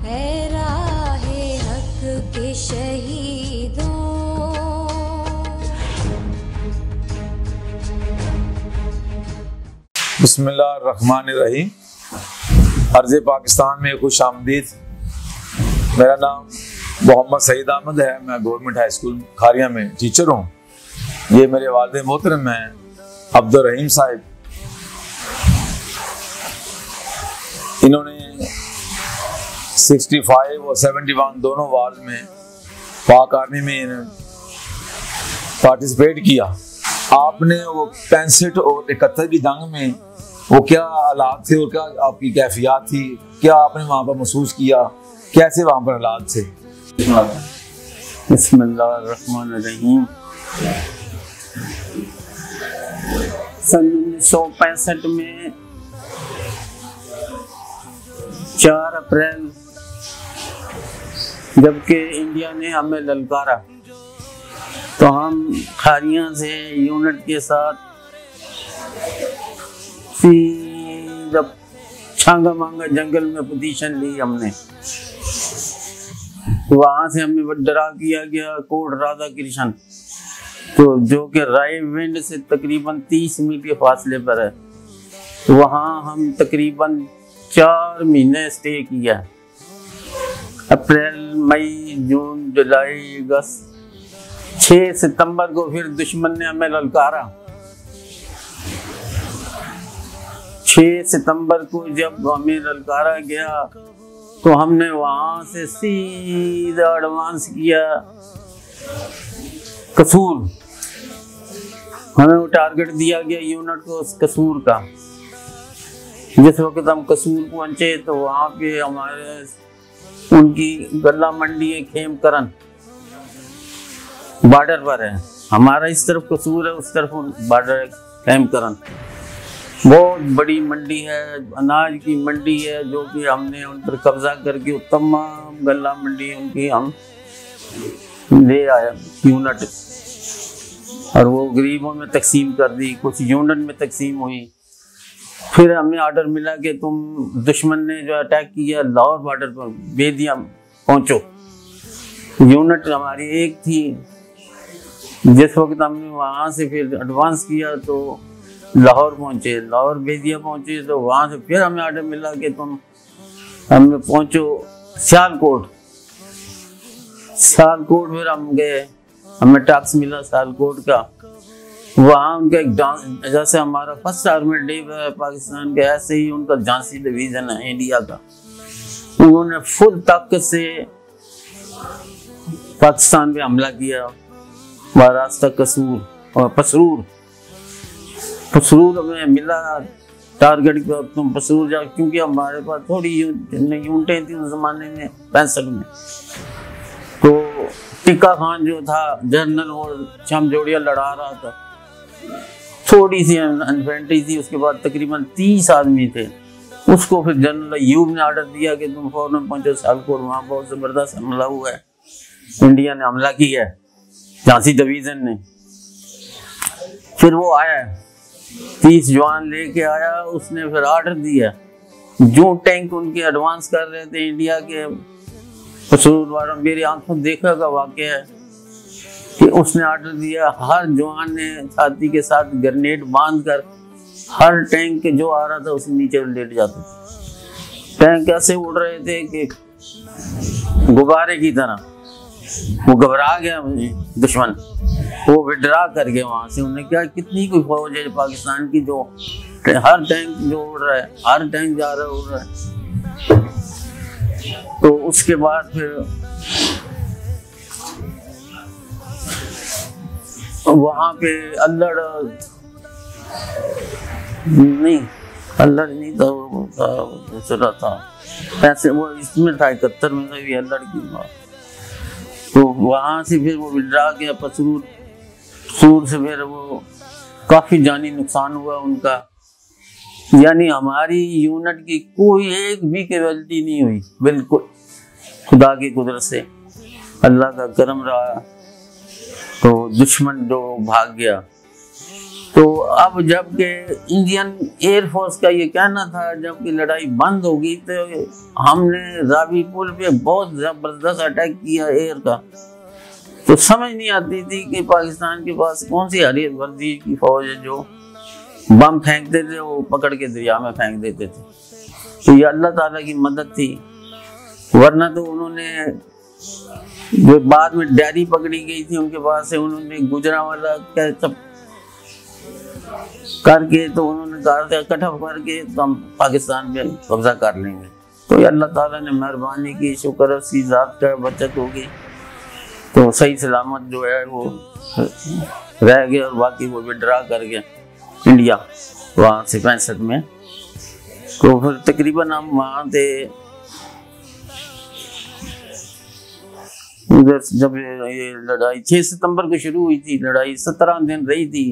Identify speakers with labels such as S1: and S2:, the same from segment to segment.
S1: है राहे हक के शहीदों।
S2: बिस्मिल्लाहिर्रहमानिर्रहीम। अर्ज़ पाकिस्तान में खुश आमदीद। मेरा नाम मोहम्मद सईद अहमद है। मैं गवर्नमेंट हाई स्कूल खारिया में टीचर हूँ। ये मेरे वालिद मोहतरम हैं अब्दुल रहीम साहिब। इन्होंने 65 और 71 दोनों वार्ड में पाक आर्मी में पार्टिसिपेट किया। आपने वो 65 और 71 की जंग में वो क्या हालात थे और क्या आपकी कैफियत थी, क्या आपने वहाँ पर महसूस किया, कैसे वहाँ पर हालात थे?
S3: बिस्मिल्लाहिर्रहमानिर्रहीम। सन 1965 में 4 अप्रैल जबकि इंडिया ने हमें ललकारा तो हम खारियां से यूनिट के साथ जब छांगा मांगा जंगल में पोजीशन ली हमने। वहां से हमें डरा किया गया कोट राधा कृष्ण, तो जो कि राय विंड से तकरीबन 30 मील के फासले पर है। वहां हम तकरीबन 4 महीने स्टे किया। अप्रैल, मई, जून, जुलाई, अगस्त। 6 सितंबर को फिर दुश्मन ने हमें ललकारा। 6 सितंबर को जब हमें ललकारा गया तो हमने वहां से सीधा एडवांस किया कसूर। हमें वो टारगेट दिया गया यूनिट को कसूर का। जिस वक्त हम कसूर पहुंचे तो वहां पे हमारे उनकी गला मंडी है खेमकरन, बॉर्डर पर है। हमारा इस तरफ कसूर है, उस तरफ बॉर्डर है खेमकरन। बहुत बड़ी मंडी है, अनाज की मंडी है, जो कि हमने उन पर कब्जा करके तमाम गला मंडी उनकी हम ले आया यूनिट, और वो गरीबों में तकसीम कर दी, कुछ यूनिट में तकसीम हुई। फिर हमें ऑर्डर मिला कि तुम दुश्मन ने जो अटैक किया लाहौर बॉर्डर पर बेदिया पहुंचो। यूनिट हमारी एक थी। जिस वक्त हमने वहाँ से फिर एडवांस किया तो लाहौर पहुंचे, लाहौर बेदिया पहुंचे, तो वहाँ से फिर हमें ऑर्डर मिला कि तुम हमें पहुंचो सियालकोट। सियालकोट फिर हम गए, हमें टैक्स मिला सियालकोट का। वहाँ उनका एक डांस, जैसे हमारा फर्स्ट आर्मी डे है पाकिस्तान के, ऐसे ही उनका झांसी डिवीजन है इंडिया का। उन्होंने फुल ताकत से पाकिस्तान पे हमला किया। महाराष्ट्र कसूर और पसरूर हमें मिला टारगेट का, तुम पसरूर जाओ, क्योंकि हमारे पास थोड़ी यूनिटें थी उस जमाने में 65 में। तो टिक्का खान जो था जनरल, वो शमजोड़िया लड़ा रहा था। थोड़ी सी इन्फेंट्री थी, उसके बाद तकरीबन 30 आदमी थे। उसको फिर जनरल अयूब ने ऑर्डर दिया कि तुम फौरन पहुंचो सियालकोट। वहाँ बहुत जबरदस्त हमला हुआ है, इंडिया ने हमला किया है झांसी डिवीजन ने। फिर वो आया 30 जवान लेके आया, उसने फिर ऑर्डर दिया, जो टैंक उनके एडवांस कर रहे थे इंडिया के कसूर वालों, मेरी आंखों देखा का वाकया है कि उसने ऑर्डर दिया, हर जवान ने छाती के साथ ग्रेनेड बांधकर हर टैंक जो आ रहा था उसके नीचे लेट जाते थे। टैंक ऐसे उड़ रहे थे कि गुब्बारे की तरह। वो घबरा गया दुश्मन, वो विड्रा कर गया वहां से। उन्होंने क्या, कितनी कोई फौज है पाकिस्तान की जो हर टैंक जो उड़ रहा है, हर टैंक जा रहा है उड़ रहा है। तो उसके बाद फिर वहां पे अल्लड़ नहीं था, वो दूसरा था ऐसे, वो इसमें था 71 में था भी अल्लड़ की बात। तो वहां से फिर वो विड्रा गया पसरूर से। फिर वो काफी जानी नुकसान हुआ उनका, यानी हमारी यूनिट की कोई एक भी कैजुअल्टी नहीं हुई, बिल्कुल खुदा की कुदरत से, अल्लाह का करम रहा। तो दुश्मन जो भाग गया तो अब जबकि इंडियन एयरफोर्स का ये कहना था जबकि लड़ाई बंद होगी तो हमने रावी पुल पे बहुत जबरदस्त अटैक किया एयर का, तो समझ नहीं आती थी कि पाकिस्तान के पास कौन सी हरी वर्दी की फौज है जो बम फेंकते थे वो पकड़ के दरिया में फेंक देते थे। तो ये अल्लाह ताला की मदद थी, वरना तो उन्होंने जो बाद में डायरी पकड़ी गई थी उनके पास से, उन्होंने गुजरांवाला क्या सब करके तो उन्होंने कहा था इकट्ठा करके तो हम पाकिस्तान में कब्जा कर लेंगे। तो ये अल्लाह ताला ने मेहरबानी की, शुक्र है उसकी ज़ात का बचत होगी, तो सही सलामत जो है वो रह गए और बाकी वो विड्रा कर गए इंडिया वहाँ से 65 में। तो फिर तकरीबन हम वहाँ थे उधर जब ये लड़ाई 6 सितंबर को शुरू हुई थी, लड़ाई 17 दिन रही थी।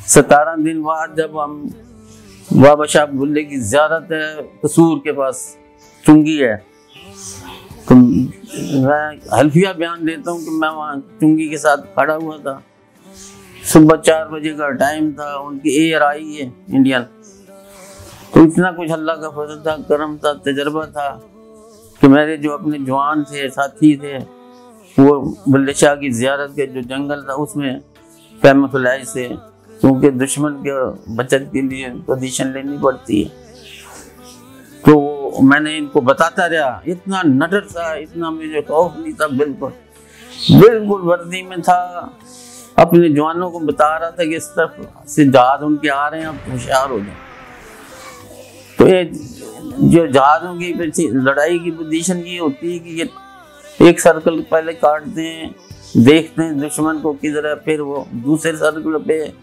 S3: 17 दिन बाद जब हम बाबा शाह बुल्ले की ज़ियारत है कसूर के पास चुंगी है, तो मैं हल्फिया बयान देता हूँ कि मैं वहाँ चुंगी के साथ खड़ा हुआ था। सुबह 4 बजे का टाइम था, उनकी एयर आई है इंडियन, तो इतना कुछ अल्लाह का फजल था, करम था, तजर्बा था कि मेरे जो अपने जवान थे, साथी थे, वो बुल्ले शाह की ज़ियारत के जो जंगल था उसमें पैम फुलाई से, क्योंकि दुश्मन के बचत के लिए पोजीशन लेनी पड़ती है, तो मैंने इनको बताता रहा। इतना नडर था, इतना मुझे खौफ नहीं था, बिल्कुल वर्दी में था, अपने जवानों को बता रहा था कि इस तरफ से जहाज उनके आ रहे हैं, आप होशियार हो जाए। तो ये जो जहाज़ों की लड़ाई की पोजीशन ये होती है कि ये एक सर्कल पहले काटते हैं, देखते हैं दुश्मन को किधर है, फिर वो दूसरे सर्कल पे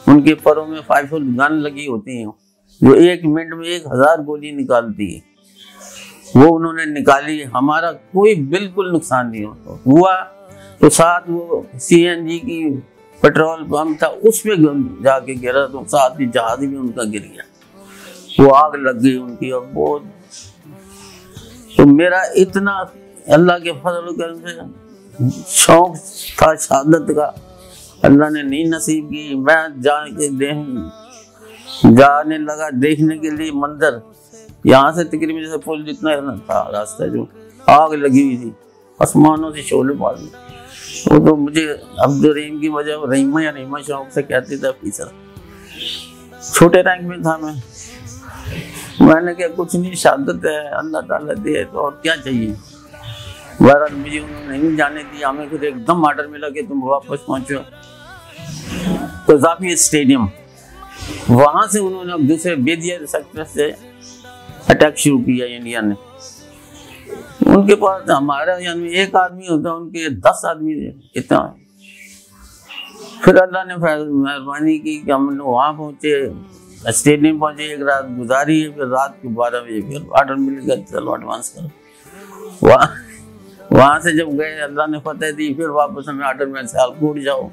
S3: उनके परों में 5 गन लगी होती हैं जो 1 मिनट में 1000 गोली निकालती है, वो उन्होंने निकाली। हमारा कोई बिल्कुल नुकसान नहीं हुआ। तो साथ वो CNG की पेट्रोल पंप था, उस पे जाके गिरा, तो साथ ही जहाज भी उनका गिर गया, वो आग लग गई उनकी। और बहुत तो मेरा इतना अल्लाह के फजल करम से शौक था शहादत का, अल्लाह ने नहीं नसीब की। मैं जाने लगा देखने के लिए मंजर, यहाँ से तकरीबन जैसे पुल जितना था रास्ता, जो आग लगी हुई थी, आसमानों से शोले मार दी। वो तो मुझे अब्दुल रहीम की वजह रहीमा या रहीमा शौक से कहते थे अफीसर। छोटे रैंक में था मैंने कहा कुछ नहीं, शहादत है, अल्लाह ताला दे, तो और क्या चाहिए। बहरहाल मुझे उन्होंने नहीं जाने दिया, हमें खुद एकदम ऑर्डर मिला कि तुम वापस पहुंचो कज़ाफी स्टेडियम। वहां से उन्होंने अब दूसरे बेदिया सेक्टर से अटैक शुरू किया इंडिया ने। उनके पास हमारा यानी 1 आदमी होता, उनके 10 आदमी इतना। फिर अल्लाह ने मेहरबानी की कि हम लोग वहाँ पहुँचे, स्टेडियम पहुँचे, 1 रात गुजारी है। फिर रात के 12 बजे फिर ऑर्डर मिल गया, चलो एडवांस करो। वहाँ से जब गए, अल्लाह ने फतेह दी, फिर वापस हमें ऑर्डर में सियालकोट जाओ।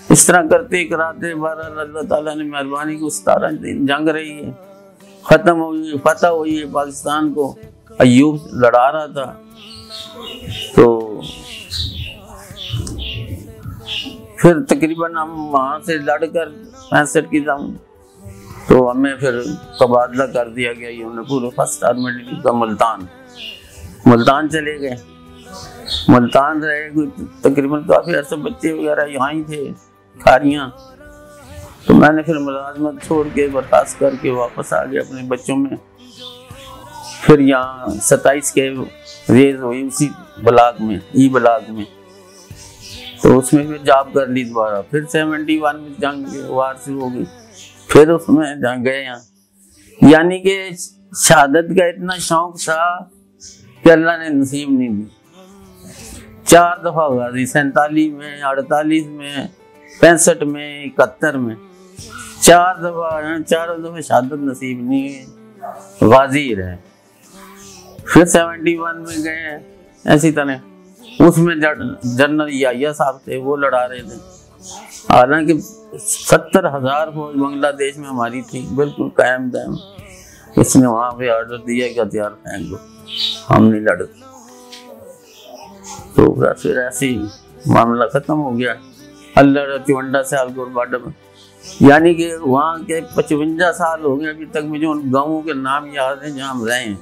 S3: इस तरह करते कराते 12 अल्लाह ताला ने मेहरबानी की 17 दिन जंग रही है, ख़त्म हुई, फतह हुई है पाकिस्तान को। अयूब लड़ा रहा था, तो फिर तकरीबन हम वहाँ से लड़कर 65 की दम, तो हमें फिर तबादला कर दिया गया। ये पूरे फर्स्ट आर्मी का मुल्तान चले गए। मुल्तान रहे तकरीबन काफ़ी अर्सा, बच्चे वगैरह यहाँ ही थे, खारियाँ। तो मैंने फिर मुलाजमत छोड़ के बर्खास्त करके वापस आ गया अपने बच्चों में। फिर यहाँ 27 के रेज हुई उसी ब्लॉक में, ब्लॉक में, तो उसमें फिर जॉब कर ली दोबारा। फिर 71 में जंग वार शुरू हो गई, फिर उसमें जंग गए यहाँ। यानी कि शहादत का इतना शौक था कि अल्लाह ने नसीब नहीं दी। 4 दफ़ा गाजी, 47 में, 48 में, 65 में, 71 में, 4 दफ़ा, 4 दफ़ा शहादत नसीब नहीं, गाजी रहे। फिर 71 में गए ऐसी तरह, उसमें जनरल याहिया साहब थे, वो लड़ा रहे थे। हालांकि 70,000 फौज बांग्लादेश में हमारी थी, बिल्कुल कायम दायम। इसने वहाँ पे ऑर्डर दिया कि हथियार फेंक दो, हम नहीं लड़। तो फिर ऐसे ही मामला खत्म हो गया। अल्लाह चुवंडा से आलगोर बॉर्डर में यानी कि वहाँ के 55 साल हो गए अभी तक मुझे उन गाँवों के नाम याद हैं जहाँ हम रहे हैं।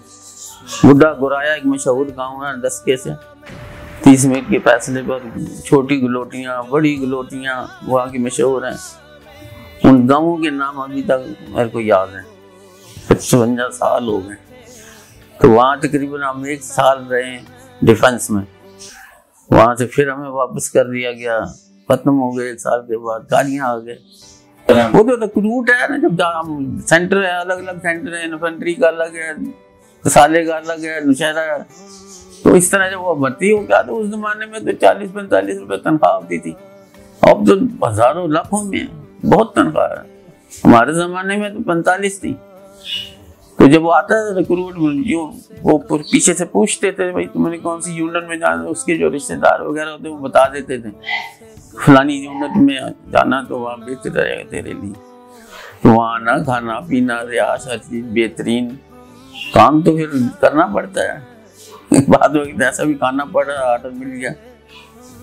S3: बुढ़ा गुराया एक मशहूर गाँव है 10 के से 30 मिनट के फैसले पर। छोटी गलोटियाँ, बड़ी गलोटियाँ वहाँ की मशहूर हैं। उन गाँवों के नाम अभी तक मेरे को याद है। 55 साल हो गए। तो वहाँ तकरीबन हम 1 साल रहे डिफेंस में। वहाँ से फिर हमें वापस कर दिया गया, खत्म हो गए 1 साल के बाद। गाड़ियाँ आ गए। वो तो रूट है ना, जब हम सेंटर है, अलग अलग सेंटर है, इन्फेंट्री का अलग है, साले का अलग है, नौशहरा है। तो इस तरह जब वो भर्ती हो गया तो उस जमाने में तो 40-45 रुपए तनख्वाह होती थी। अब तो हजारों लाखों में बहुत तनख्वाह है। हमारे जमाने में तो 45 थी। तो जब वो आता था रिक्रूटमेंट, जो वो पीछे से पूछते थे भाई तुमने कौन सी यूनिट में जाना, उसके जो रिश्तेदार वगैरह होते वो बता देते थे फलानी यूनिट में जाना तो वहाँ बेहतर रहेगा तेरे लिए। तो वहाँ आना, खाना पीना, रियाज, हर चीज बेहतरीन। काम तो फिर करना पड़ता है। बाद में ऐसा भी खाना पड़ा, आर्डर मिल गया,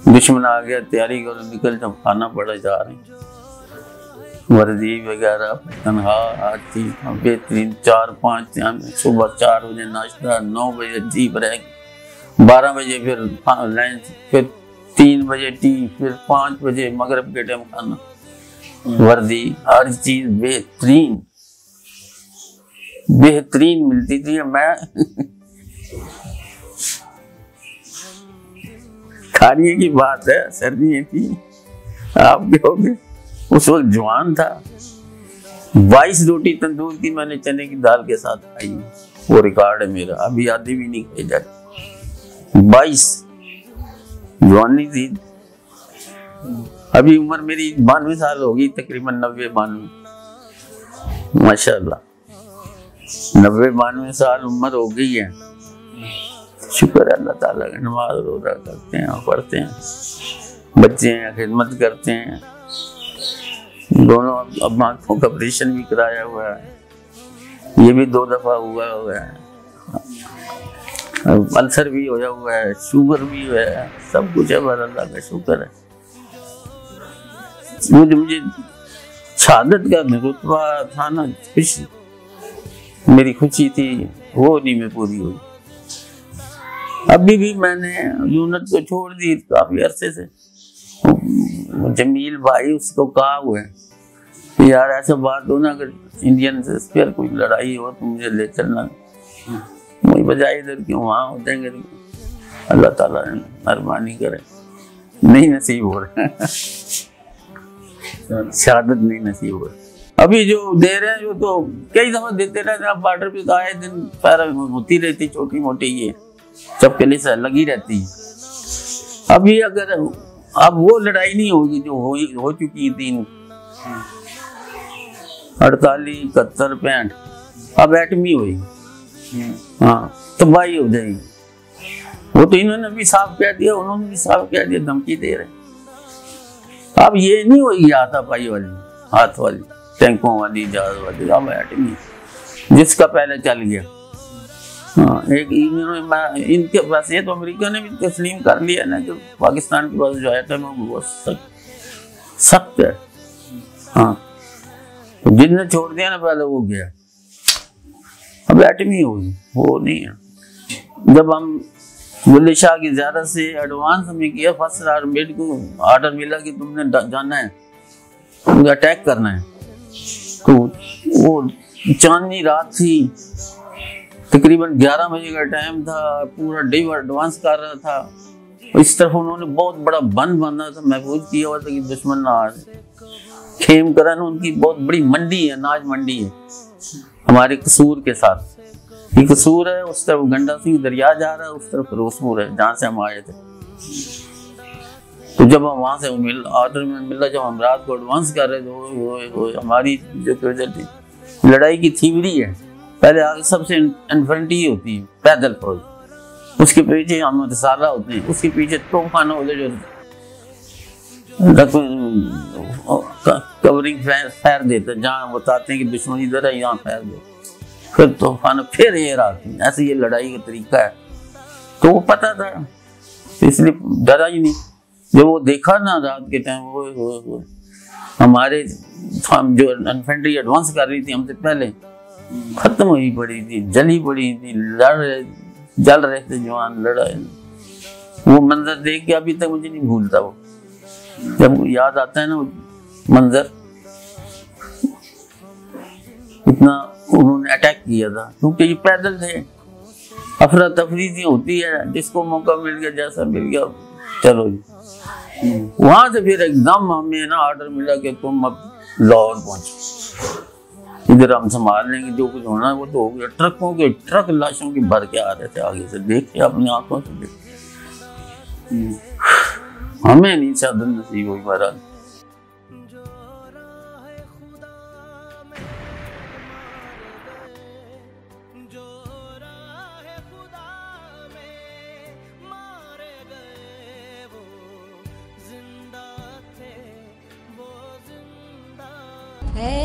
S3: दुश्मन आ गया, तैयारी करो, निकल जाओ, खाना पड़ा, जा रहे हैं। वर्दी वगैरह, तनख्वाह आती बेहतरीन। 4-5 सुबह 4 बजे नाश्ता, 9 बजे टी ब्रेक, 12 बजे फिर लंच, फिर 3 बजे टी, फिर 5 बजे मगरिब के टाइम खाना। वर्दी हर चीज बेहतरीन बेहतरीन मिलती थी। मैं खाने की बात है, सर्दी थी, आप कहोगे उस वक्त जवान था। 22 रोटी तंदूर की मैंने चने की दाल के साथ खाई, वो रिकॉर्ड है मेरा। अभी आधी भी नहीं खाई जाती। 22 जवानी थी। अभी उम्र मेरी 92 साल होगी, तकरीबन 90-92 माशाल्लाह 90-92 साल उम्र हो गई है। शुक्र है अल्लाह ताला का। नमाज रोजा करते हैं, पढ़ते हैं, बच्चे हैं, खिदमत करते हैं। दोनों अब आँखों का ऑपरेशन भी कराया हुआ है, ये भी 2 दफा हुआ है। अल्सर भी होया हुआ है, शुगर भी हुआ है, सब कुछ है, बस अल्लाह का शुक्र है। मुझे शहादत का रुतबा था ना, खुशी, मेरी खुशी थी, वो नहीं में पूरी हुई। अभी भी मैंने यूनिट को छोड़ दी काफी अरसे से। जमील भाई उसको कहा हुआ है कि यार ऐसा बात हो ना, अगर इंडियन से फिर कोई लड़ाई हो तो मुझे ले चलना। वही बजाय इधर क्यों, वहाँ हो जाएंगे। अल्लाह ताला ने मेहरबानी करे, नहीं नसीब हो रहा शहादत नहीं नसीब हो रहा। अभी जो दे रहे हैं, जो तो कई दफा देते रहते हैं बॉर्डर पे, तो आए दिन पैर होती रहती छोटी मोटी, ये सबके लिए से लगी रहती है। अभी अगर अब वो लड़ाई नहीं होगी जो हो चुकी थी 48, 71, 65, अब एटमी हुई। हाँ, तबाही हो जाएगी। वो तो इन्होंने भी साफ कह दिया, उन्होंने भी साफ कह दिया, धमकी दे रहे। अब ये नहीं होगी हाथापाई वाली, हाथ वाली, टैंकों वाली, जहाज वाली, अब एटमी, जिसका पहले चल गया। हाँ, एक इनके पास ये तो अमेरिका ने भी तस्लीम कर लिया ना, जो पाकिस्तान के पास जो आया था वो बहुत सख्त है। हाँ, तो जिसने छोड़ दिया ना पहले वो गया, अब एटमी होगी, वो नहीं है। जब हम बुल्ले शाह की ज़ियारत से एडवांस हमें किया, फर्स्ट आर्मेड को ऑर्डर मिला कि तुमने जाना है, तुमने अटैक करना है, तो वो चांदनी रात थी, तकरीबन 11 बजे का टाइम था, पूरा डे एडवांस कर रहा था। इस तरफ उन्होंने बहुत बड़ा बंद बांधा था, महफूज किया हुआ था कि दुश्मन ना आ जाए। खेमकरन उनकी बहुत बड़ी मंडी है, अनाज मंडी है हमारे कसूर के साथ। ये कसूर है, उस तरफ गंडा सिंह दरिया जा रहा है, उस तरफ फिरोजपुर है जहाँ से हम आए थे। तो जब हम वहाँ से ऑर्डर में मिला, जब हम रात को एडवांस कर रहे थे, तो हमारी जो लड़ाई की थीवरी है, पहले आगे सबसे इन्फेंट्री होती है, पैदल फौज, उसके पीछे हम मसाला होते हैं, उसके पीछे तोपखाना होते जो कवरिंग फायर देते हैं, जहाँ बताते हैं कि दुश्मन इधर है, यहाँ फायर दो, फिर तोफान, फिर ये रात। ऐसे ये लड़ाई का तरीका है। तो वो पता था, इसलिए डरा ही नहीं। जब वो देखा ना रात के टाइम, वो हमारे हम जो इन्फेंट्री एडवांस कर रही थी हमसे पहले, खत्म हुई पड़ी थी, जली पड़ी थी, जल रहे थे जवान, लड़ा। वो मंजर देख के अभी तक मुझे नहीं भूलता। वो जब याद आता है ना वो मंजर, इतना उन्होंने अटैक किया था, क्योंकि ये पैदल थे। अफरा तफरी सी होती है, जिसको मौका मिल गया, जैसा मिल गया, चलो जी। वहां से फिर एकदम हमें ना ऑर्डर मिला कि तुम अब लाहौर पहुंचो, इधर हम संभाल लेंगे, जो कुछ होना है वो तो हो गया। ट्रकों के ट्रक लाशों के भर के आ रहे थे आगे से, देखे अपनी आंखों से देखे। हमें नहीं चादर नसीब हुई महाराज।
S1: है